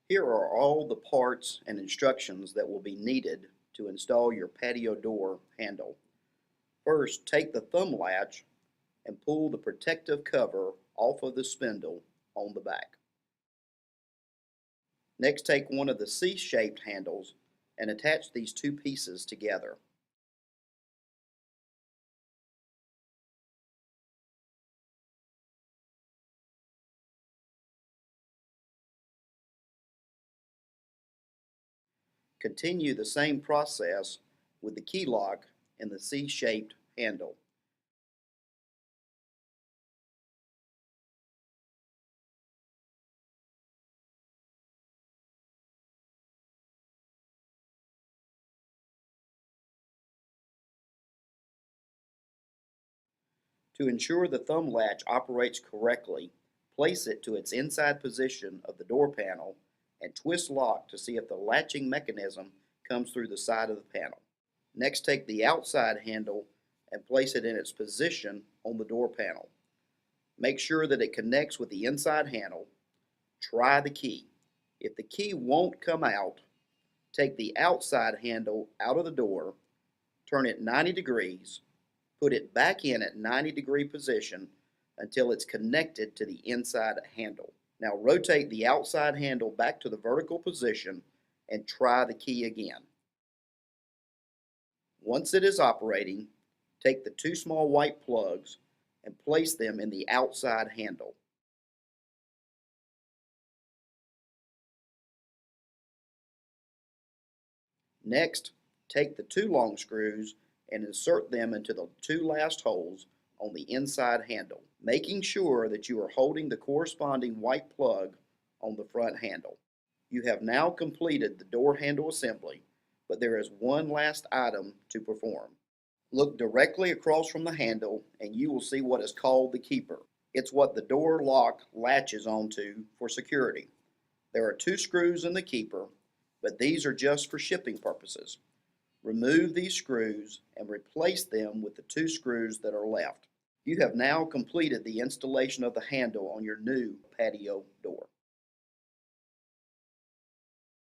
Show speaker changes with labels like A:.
A: Here are all the parts and instructions that will be needed to install your patio door handle. First, take the thumb latch and pull the protective cover off of the spindle on the back. Next, take one of the C-shaped handles and attach these two pieces together. Continue the same process with the key lock and the C-shaped handle. To ensure the thumb latch operates correctly, place it to its inside position of the door panel and twist lock to see if the latching mechanism comes through the side of the panel. Next, take the outside handle and place it in its position on the door panel. Make sure that it connects with the inside handle. Try the key. If the key won't come out, take the outside handle out of the door, turn it 90 degrees, put it back in at 90-degree position until it's connected to the inside handle. Now rotate the outside handle back to the vertical position and try the key again. Once it is operating, take the two small white plugs and place them in the outside handle. Next, take the two long screws and insert them into the two last holes on the inside handle, making sure that you are holding the corresponding white plug on the front handle. You have now completed the door handle assembly, but there is one last item to perform. Look directly across from the handle and you will see what is called the keeper. It's what the door lock latches onto for security. There are two screws in the keeper, but these are just for shipping purposes. Remove these screws and replace them with the two screws that are left. You have now completed the installation of the handle on your new patio door.